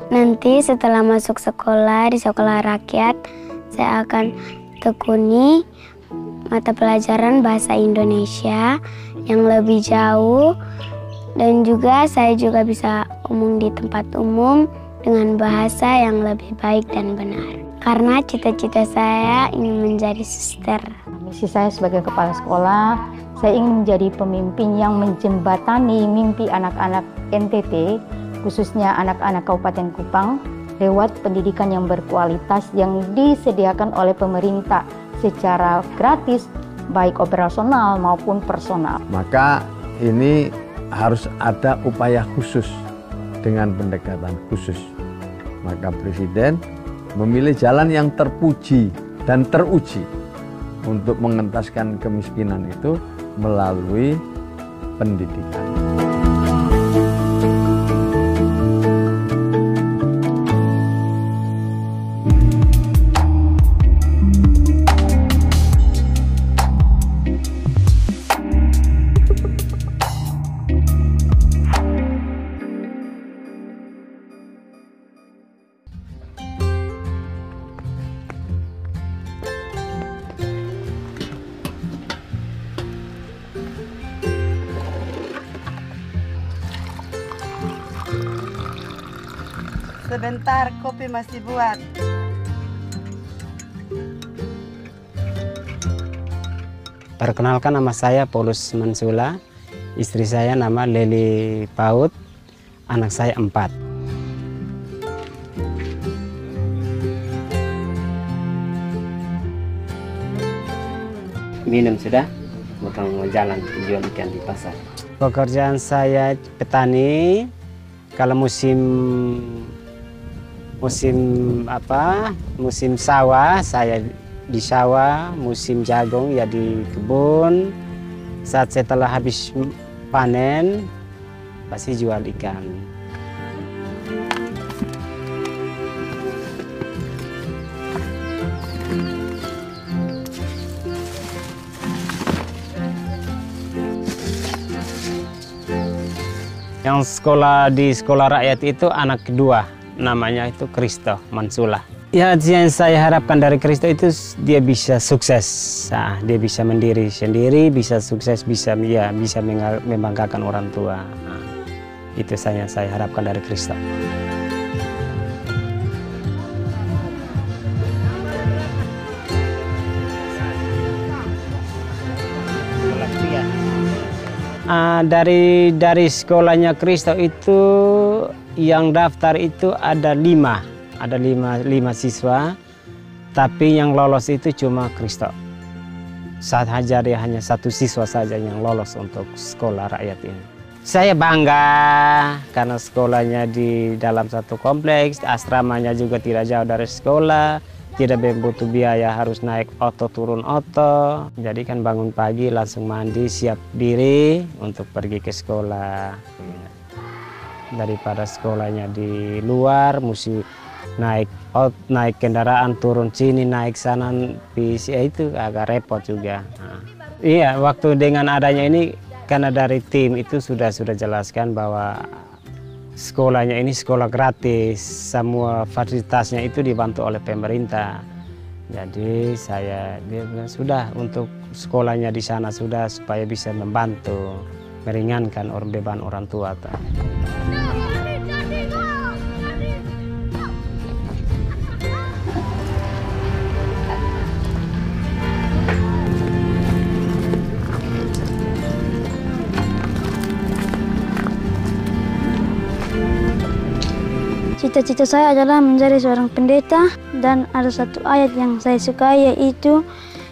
Nanti setelah masuk sekolah di sekolah rakyat, saya akan tekuni mata pelajaran bahasa Indonesia yang lebih jauh, dan juga saya juga bisa umum di tempat umum dengan bahasa yang lebih baik dan benar. Karena cita-cita saya ingin menjadi suster. Misi saya sebagai kepala sekolah, saya ingin menjadi pemimpin yang menjembatani mimpi anak-anak NTT, khususnya anak-anak Kabupaten Kupang, lewat pendidikan yang berkualitas yang disediakan oleh pemerintah secara gratis, baik operasional maupun personal. Maka ini harus ada upaya khusus dengan pendekatan khusus. Maka Presiden memilih jalan yang terpuji dan teruji untuk mengentaskan kemiskinan itu melalui pendidikan. Sebentar, kopi masih buat. Perkenalkan, nama saya Paulus Mansula, istri saya nama Leli Paut, anak saya 4. Minum sudah, bukan mau jalan jual ikan di pasar. Pekerjaan saya petani. Kalau musim sawah saya di sawah, musim jagung ya di kebun. Saat setelah habis panen pasti jual ikan. Yang sekolah di sekolah rakyat itu anak kedua, namanya itu Kristo Mansula. Ya, yang saya harapkan dari Kristo itu dia bisa sukses, dia bisa mandiri sendiri, bisa sukses, bisa membanggakan orang tua. Itu saya harapkan dari Kristo. Dari sekolahnya Kristo itu yang daftar itu ada 5 siswa, tapi yang lolos itu cuma Kristo. Saat hajar dia hanya 1 siswa saja yang lolos untuk sekolah rakyat ini. Saya bangga karena sekolahnya di dalam satu kompleks, asramanya juga tidak jauh dari sekolah, tidak butuh biaya harus naik oto turun oto. Jadi kan bangun pagi langsung mandi siap diri untuk pergi ke sekolah. Daripada sekolahnya di luar mesti naik kendaraan turun sini naik sana itu agak repot juga. Iya, waktu dengan adanya ini karena dari tim itu sudah jelaskan bahwa sekolahnya ini sekolah gratis, semua fasilitasnya itu dibantu oleh pemerintah. Jadi dia bilang sudah untuk sekolahnya di sana sudah supaya bisa membantu meringankan beban orang tua. Cita-cita saya adalah menjadi seorang pendeta, dan ada satu ayat yang saya sukai, yaitu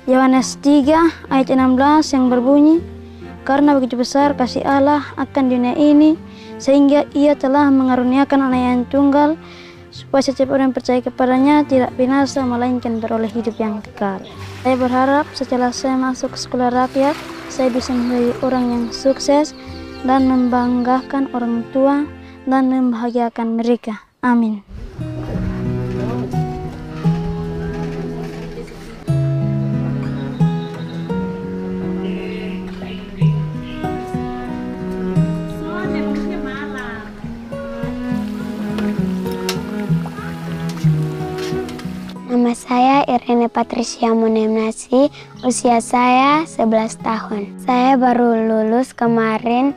Yohanes 3 ayat 16 yang berbunyi, "Karena begitu besar kasih Allah akan dunia ini, sehingga Ia telah mengaruniakan Anak yang tunggal, supaya setiap orang yang percaya kepadanya tidak binasa, melainkan beroleh hidup yang kekal." Saya berharap setelah saya masuk ke sekolah rakyat, saya bisa menjadi orang yang sukses dan membanggakan orang tua dan membahagiakan mereka. Amin. Irene Patricia Monemnasi, usia saya 11 tahun. Saya baru lulus kemarin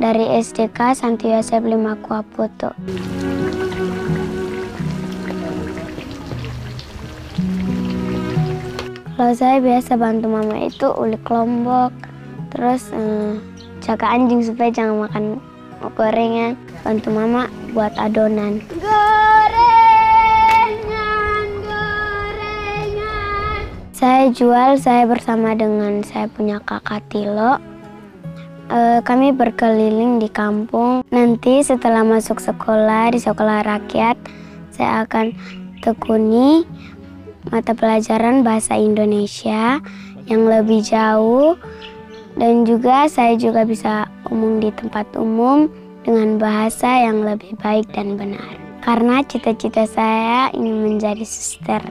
dari SDK Santo Yosep 5 Kuaputo. Kalau saya biasa bantu mama itu ulik lombok, terus jaga anjing supaya jangan makan gorengan, bantu mama buat adonan. Saya jual, saya bersama dengan saya punya kakak Tilo. Kami berkeliling di kampung. Nanti setelah masuk sekolah di sekolah rakyat, saya akan tekuni mata pelajaran bahasa Indonesia yang lebih jauh. Dan juga saya juga bisa umum di tempat umum dengan bahasa yang lebih baik dan benar. Karena cita-cita saya ingin menjadi suster.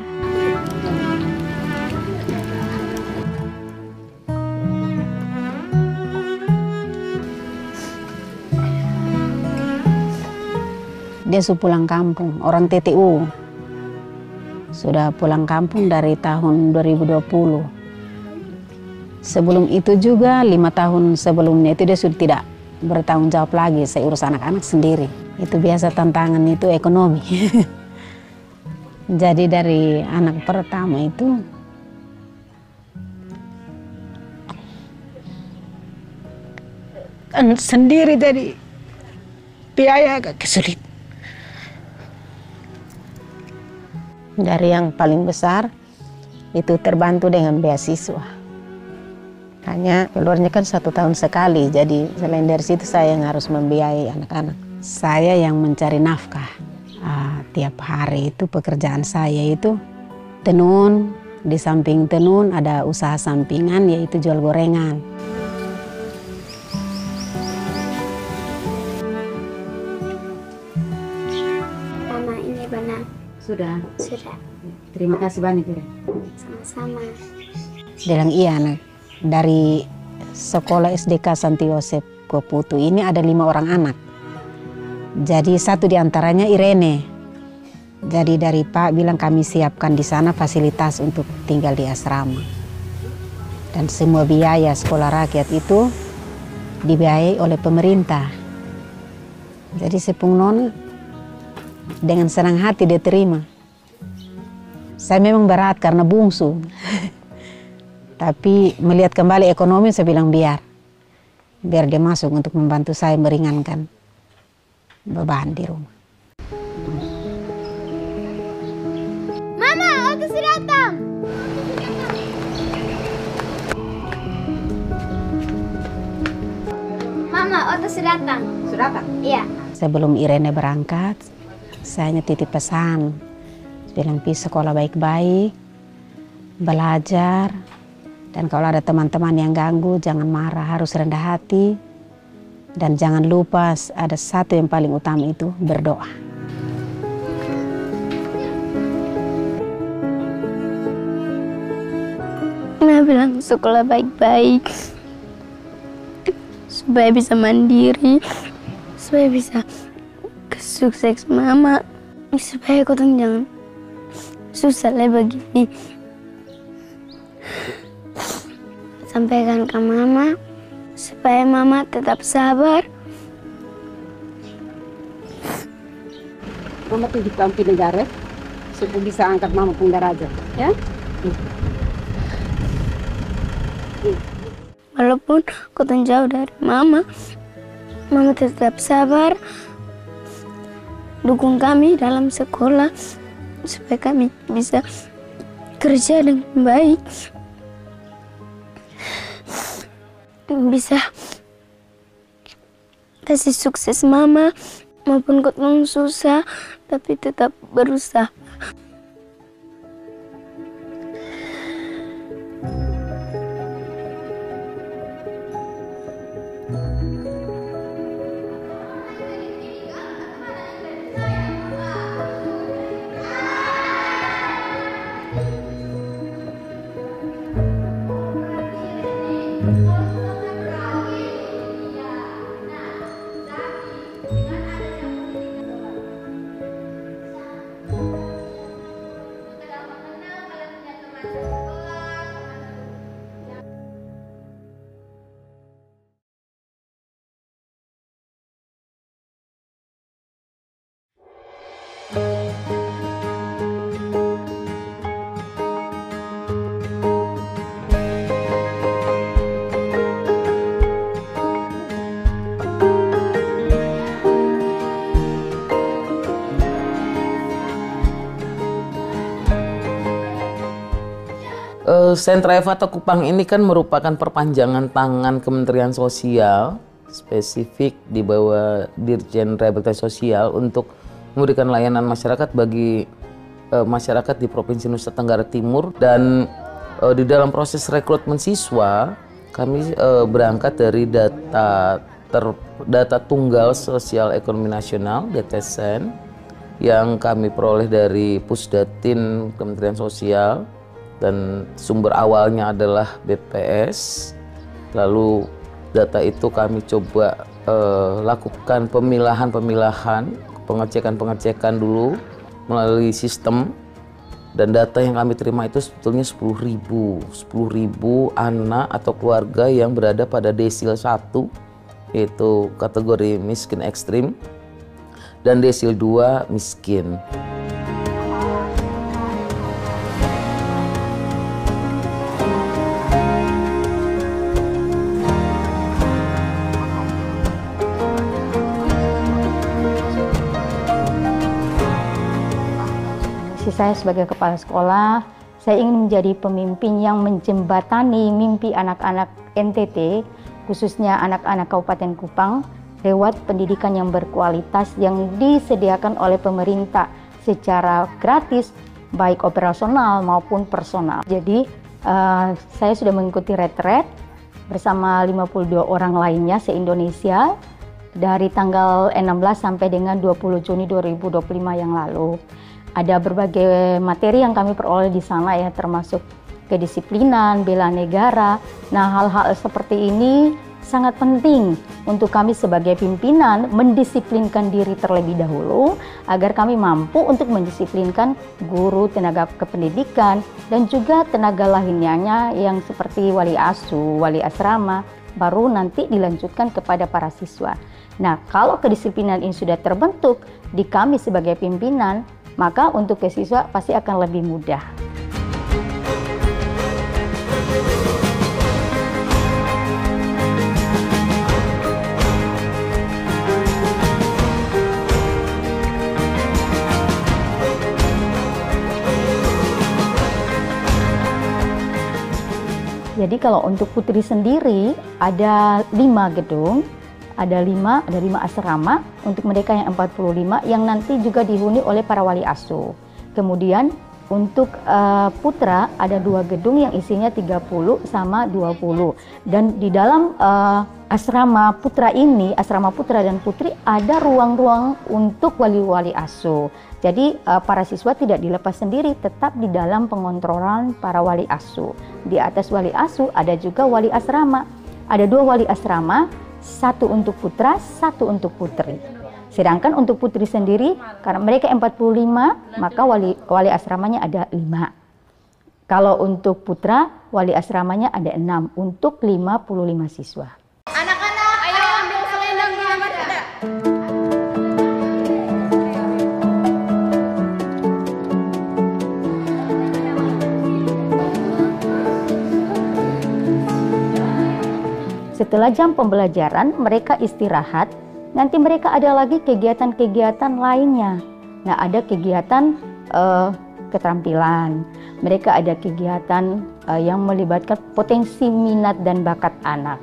Dia sudah pulang kampung, orang TTU. Sudah pulang kampung dari tahun 2020. Sebelum itu juga 5 tahun sebelumnya itu dia sudah tidak bertanggung jawab lagi, saya urus anak-anak sendiri. Itu biasa tantangan itu ekonomi. Jadi dari anak pertama itu kan sendiri, jadi biaya agak kesulitan. Dari yang paling besar itu terbantu dengan beasiswa. Hanya keluarnya kan 1 tahun sekali, jadi selain dari situ saya yang harus membiayai anak-anak. Saya yang mencari nafkah. Tiap hari itu pekerjaan saya itu tenun, di samping tenun ada usaha sampingan yaitu jual gorengan. Mama, ini benar. Sudah? Sudah. Terima kasih banyak ya. Sama-sama. Bilang iya, anak. Dari sekolah SDK Santo Yosep Kuaputo ini ada 5 orang anak. Jadi 1 diantaranya Irene. Jadi dari Pak bilang kami siapkan di sana fasilitas untuk tinggal di asrama. Dan semua biaya sekolah rakyat itu dibiayai oleh pemerintah. Jadi Sepung Nona dengan senang hati dia terima. Saya memang berat karena bungsu. Tapi melihat kembali ekonomi, saya bilang biar dia masuk untuk membantu saya meringankan beban di rumah. Mama, Oto sudah datang. Mama, Oto sudah datang. Sudah datang? Iya. Sebelum Irene berangkat, saya titip pesan. Bilang pi sekolah baik-baik, belajar. Dan kalau ada teman-teman yang ganggu, jangan marah, harus rendah hati. Dan jangan lupa ada 1 yang paling utama itu berdoa. Mama bilang sekolah baik-baik. Supaya bisa mandiri. Supaya bisa sukses mama. Supaya kau jangan susah lah begini. Sampaikan ke mama supaya mama tetap sabar. Mama tunjuk ke negara supaya bisa angkat mama pun daraja, ya? Walaupun kau jauh dari mama, mama tetap sabar. Dukung kami dalam sekolah supaya kami bisa kerja dengan baik. Bisa kasih sukses mama maupun kau susah tapi tetap berusaha. Sentra Eva atau Kupang ini kan merupakan perpanjangan tangan Kementerian Sosial, spesifik di bawah Dirjen Rehabilitasi Sosial untuk memberikan layanan masyarakat bagi masyarakat di Provinsi Nusa Tenggara Timur. Dan di dalam proses rekrutmen siswa, kami berangkat dari data tunggal sosial ekonomi nasional (DTSN) yang kami peroleh dari Pusdatin Kementerian Sosial, dan sumber awalnya adalah BPS. Lalu data itu kami coba lakukan pemilahan, pengecekan dulu melalui sistem, dan data yang kami terima itu sebetulnya 10.000 anak atau keluarga yang berada pada desil 1, yaitu kategori miskin ekstrim, dan desil 2 miskin. Saya sebagai kepala sekolah, saya ingin menjadi pemimpin yang menjembatani mimpi anak-anak NTT, khususnya anak-anak Kabupaten Kupang, lewat pendidikan yang berkualitas yang disediakan oleh pemerintah secara gratis, baik operasional maupun personal. Jadi saya sudah mengikuti retret bersama 52 orang lainnya se-Indonesia dari tanggal 16 sampai dengan 20 Juni 2025 yang lalu. Ada berbagai materi yang kami peroleh di sana ya, termasuk kedisiplinan, bela negara. Nah, hal-hal seperti ini sangat penting untuk kami sebagai pimpinan mendisiplinkan diri terlebih dahulu agar kami mampu untuk mendisiplinkan guru, tenaga kependidikan, dan juga tenaga lainnya yang seperti wali asuh, wali asrama, baru nanti dilanjutkan kepada para siswa. Nah, kalau kedisiplinan ini sudah terbentuk di kami sebagai pimpinan, maka untuk ke siswa pasti akan lebih mudah. Jadi kalau untuk Putri sendiri ada 5 gedung, ada 5 asrama untuk mereka yang 45 yang nanti juga dihuni oleh para wali asuh. Kemudian untuk putra ada 2 gedung yang isinya 30 sama 20. Dan di dalam asrama putra ini, asrama putra dan putri, ada ruang-ruang untuk wali-wali asuh. Jadi para siswa tidak dilepas sendiri, tetap di dalam pengontrolan para wali asuh. Di atas wali asuh ada juga wali asrama. Ada 2 wali asrama, 1 untuk putra, 1 untuk putri. Sedangkan untuk putri sendiri, karena mereka 45, maka wali asramanya ada 5. Kalau untuk putra, wali asramanya ada 6 untuk 55 siswa. Anak-anak, ayo ambil selendang di kamar kita. Setelah jam pembelajaran, mereka istirahat. Nanti mereka ada lagi kegiatan-kegiatan lainnya. Nah, ada kegiatan keterampilan. Mereka ada kegiatan yang melibatkan potensi minat dan bakat anak.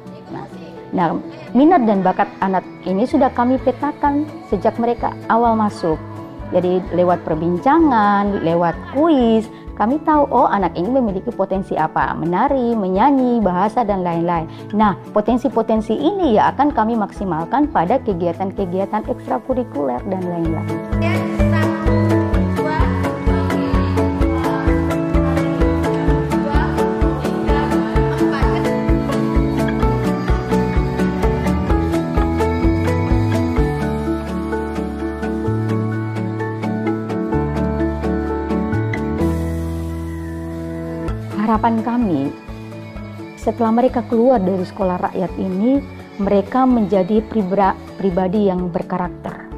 Nah, minat dan bakat anak ini sudah kami petakan sejak mereka awal masuk. Jadi lewat perbincangan, lewat kuis, kami tahu, oh anak ini memiliki potensi apa, menari, menyanyi, bahasa, dan lain-lain. Nah, potensi-potensi ini ya akan kami maksimalkan pada kegiatan-kegiatan ekstrakurikuler dan lain-lain. Harapan kami, setelah mereka keluar dari sekolah rakyat ini, mereka menjadi pribadi yang berkarakter.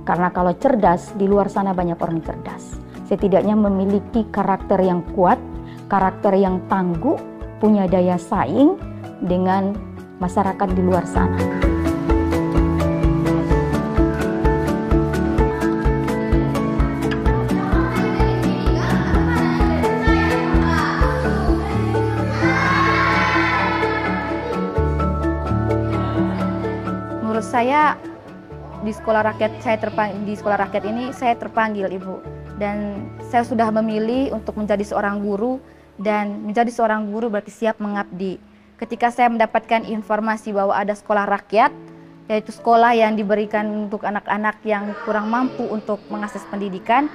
Karena kalau cerdas, di luar sana banyak orang cerdas. Setidaknya memiliki karakter yang kuat, karakter yang tangguh, punya daya saing dengan masyarakat di luar sana. menurut saya di sekolah rakyat ini saya terpanggil, Ibu, dan saya sudah memilih untuk menjadi seorang guru, dan menjadi seorang guru berarti siap mengabdi. Ketika saya mendapatkan informasi bahwa ada sekolah rakyat, yaitu sekolah yang diberikan untuk anak-anak yang kurang mampu untuk mengakses pendidikan,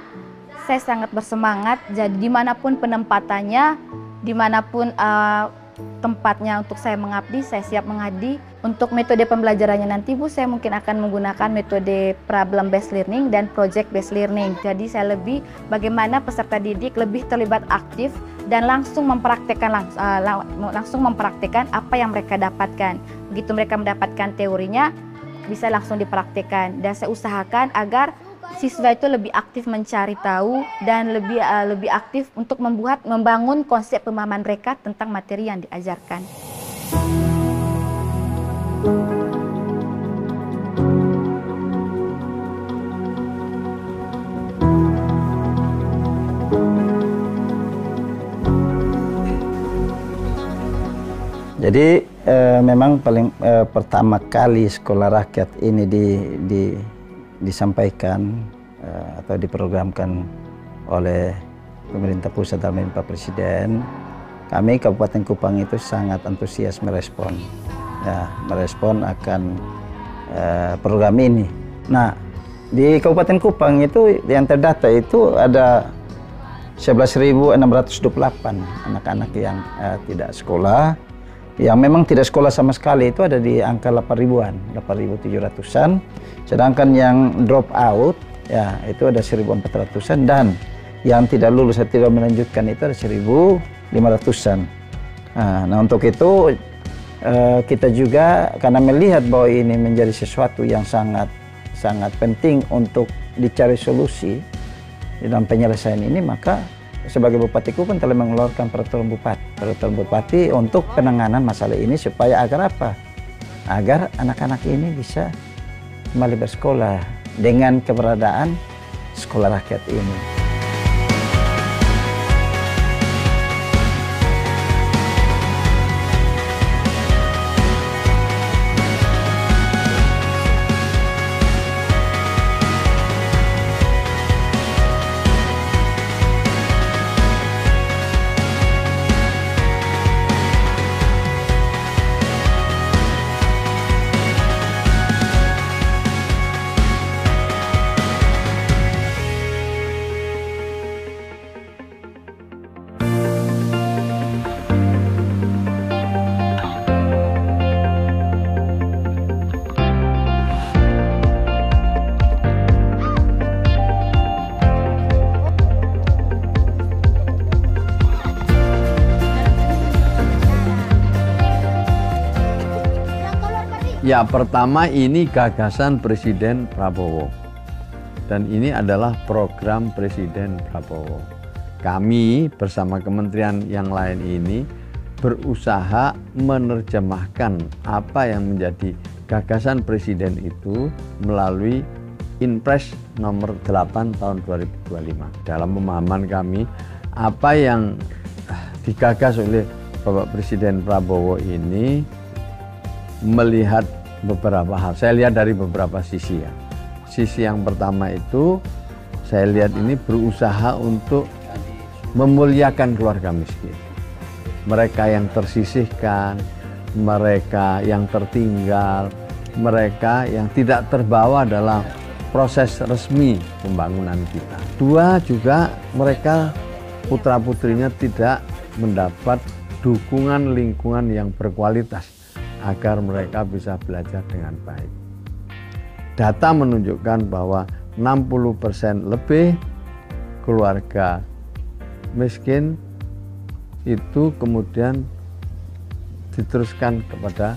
saya sangat bersemangat. Jadi dimanapun penempatannya, dimanapun tempatnya untuk saya mengabdi, saya siap mengabdi. Untuk metode pembelajarannya nanti, Bu, saya mungkin akan menggunakan metode problem based learning dan project based learning. Jadi saya lebih bagaimana peserta didik lebih terlibat aktif dan langsung mempraktekkan apa yang mereka dapatkan. Begitu mereka mendapatkan teorinya, bisa langsung dipraktekkan. Dan saya usahakan agar siswa itu lebih aktif mencari tahu dan lebih aktif untuk membangun konsep pemahaman mereka tentang materi yang diajarkan. Jadi memang pertama kali sekolah rakyat ini disampaikan atau diprogramkan oleh pemerintah pusat dalam Pak Presiden. Kami Kabupaten Kupang itu sangat antusias merespon akan program ini. Nah, di Kabupaten Kupang itu yang terdata itu ada 11.628 anak-anak yang tidak sekolah. Yang memang tidak sekolah sama sekali itu ada di angka 8.000-an, 8.700-an. Sedangkan yang drop out ya itu ada 1.400-an, dan yang tidak lulus atau tidak melanjutkan itu ada 1.500-an. Nah, untuk itu kita juga karena melihat bahwa ini menjadi sesuatu yang sangat penting untuk dicari solusi di dalam penyelesaian ini, maka sebagai Bupati Kupang telah mengeluarkan peraturan bupati untuk penanganan masalah ini supaya agar apa? Agar anak-anak ini bisa kembali bersekolah dengan keberadaan sekolah rakyat ini. Ya, pertama ini gagasan Presiden Prabowo. Dan ini adalah program Presiden Prabowo. Kami bersama kementerian yang lain ini berusaha menerjemahkan apa yang menjadi gagasan Presiden itu melalui Inpres nomor 8 tahun 2025. Dalam pemahaman kami, apa yang digagas oleh Bapak Presiden Prabowo ini melihat beberapa hal. Saya lihat dari beberapa sisi ya. Sisi yang pertama itu saya lihat ini berusaha untuk memuliakan keluarga miskin. Mereka yang tersisihkan, mereka yang tertinggal, mereka yang tidak terbawa dalam proses resmi pembangunan kita. Dua, juga mereka putra-putrinya tidak mendapat dukungan lingkungan yang berkualitas agar mereka bisa belajar dengan baik. Data menunjukkan bahwa 60% lebih keluarga miskin itu kemudian diteruskan kepada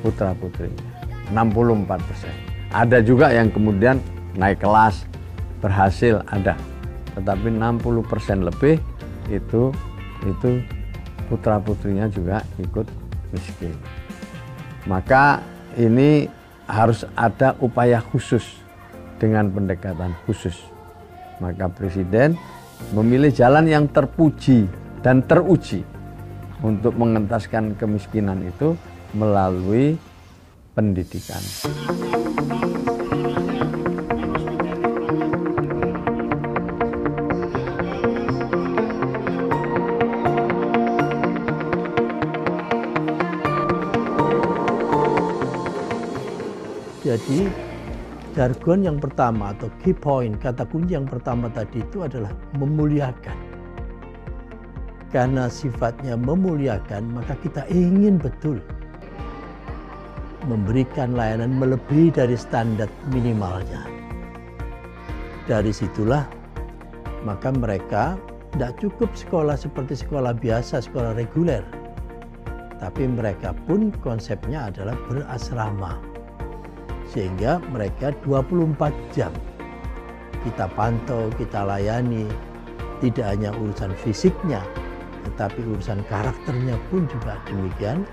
putra-putrinya. 64%. Ada juga yang kemudian naik kelas, berhasil, ada. Tetapi 60% lebih itu putra-putrinya juga ikut miskin. Maka ini harus ada upaya khusus dengan pendekatan khusus. Maka Presiden memilih jalan yang terpuji dan teruji untuk mengentaskan kemiskinan itu melalui pendidikan. Jadi jargon yang pertama atau key point, kata kunci yang pertama tadi itu adalah memuliakan. Karena sifatnya memuliakan, maka kita ingin betul memberikan layanan melebihi dari standar minimalnya. Dari situlah maka mereka tidak cukup sekolah seperti sekolah biasa, sekolah reguler. Tapi mereka pun konsepnya adalah berasrama. Sehingga mereka 24 jam kita pantau, kita layani, tidak hanya urusan fisiknya, tetapi urusan karakternya pun juga demikian,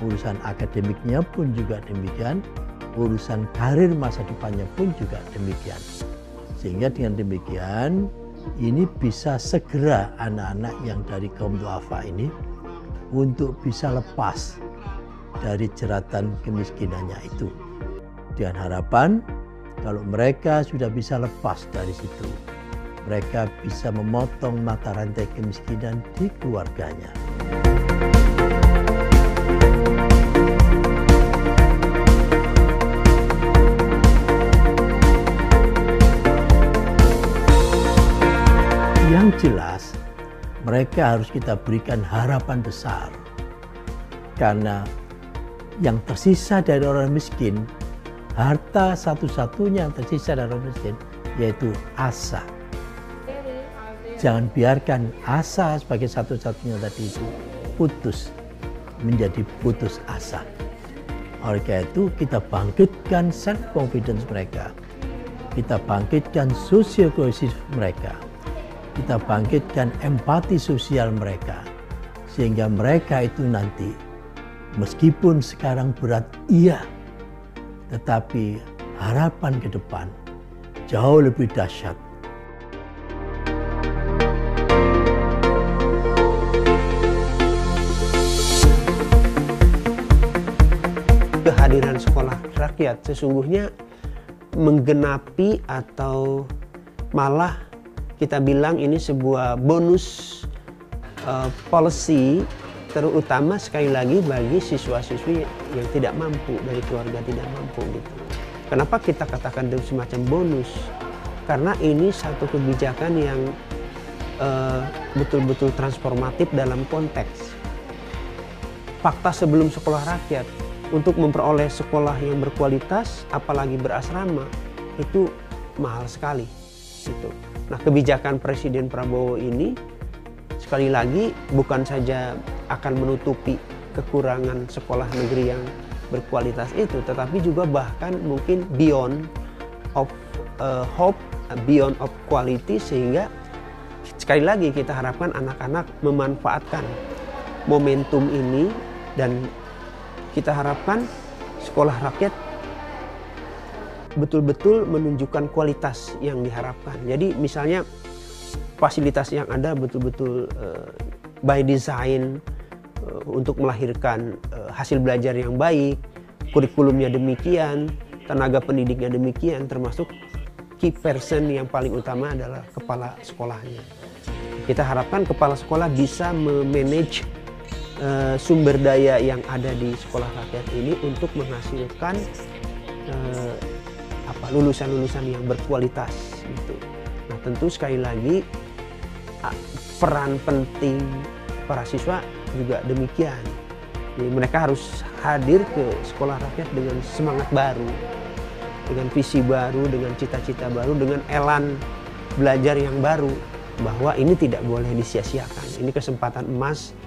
urusan akademiknya pun juga demikian, urusan karir masa depannya pun juga demikian. Sehingga dengan demikian, ini bisa segera anak-anak yang dari kaum duafa ini untuk bisa lepas dari jeratan kemiskinannya itu. Dengan harapan kalau mereka sudah bisa lepas dari situ, mereka bisa memotong mata rantai kemiskinan di keluarganya. Yang jelas, mereka harus kita berikan harapan besar. Karena yang tersisa dari orang miskin, harta satu-satunya yang tersisa dari orang miskin, yaitu asa. Jangan biarkan asa sebagai satu-satunya tadi itu putus, menjadi putus asa. Oleh karena itu kita bangkitkan self-confidence mereka. Kita bangkitkan social cohesive mereka. Kita bangkitkan empati sosial mereka. Sehingga mereka itu nanti, meskipun sekarang berat, iya, tetapi harapan ke depan jauh lebih dahsyat. Kehadiran sekolah rakyat sesungguhnya menggenapi atau malah kita bilang ini sebuah bonus policy, terutama sekali lagi bagi siswa-siswi yang tidak mampu, dari keluarga tidak mampu gitu. Kenapa kita katakan itu semacam bonus? Karena ini satu kebijakan yang betul-betul transformatif dalam konteks. Fakta sebelum sekolah rakyat, untuk memperoleh sekolah yang berkualitas, apalagi berasrama, itu mahal sekali. Gitu. Nah, kebijakan Presiden Prabowo ini sekali lagi bukan saja akan menutupi kekurangan sekolah negeri yang berkualitas itu, tetapi juga bahkan mungkin beyond of hope, beyond of quality, sehingga sekali lagi kita harapkan anak-anak memanfaatkan momentum ini dan kita harapkan sekolah rakyat betul-betul menunjukkan kualitas yang diharapkan. Jadi misalnya fasilitas yang ada betul-betul by design untuk melahirkan hasil belajar yang baik, kurikulumnya demikian, tenaga pendidiknya demikian, termasuk key person yang paling utama adalah kepala sekolahnya. Kita harapkan kepala sekolah bisa memanage sumber daya yang ada di sekolah rakyat ini untuk menghasilkan lulusan-lulusan yang berkualitas gitu. Nah, tentu sekali lagi peran penting para siswa juga demikian. Jadi mereka harus hadir ke sekolah rakyat dengan semangat baru, dengan visi baru, dengan cita-cita baru, dengan elan belajar yang baru, bahwa ini tidak boleh disia-siakan. Ini kesempatan emas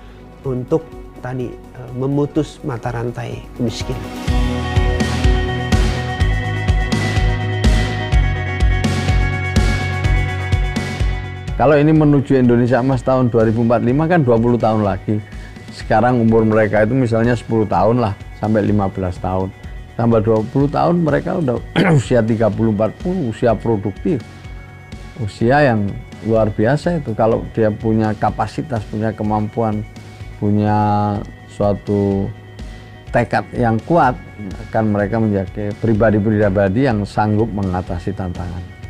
untuk tadi memutus mata rantai kemiskinan. Kalau ini menuju Indonesia Emas tahun 2045 kan 20 tahun lagi. Sekarang umur mereka itu misalnya 10 tahun lah, sampai 15 tahun. Tambah 20 tahun mereka udah usia 30-40, usia produktif. Usia yang luar biasa itu. Kalau dia punya kapasitas, punya kemampuan, punya suatu tekad yang kuat, akan mereka menjadi pribadi-pribadi yang sanggup mengatasi tantangan.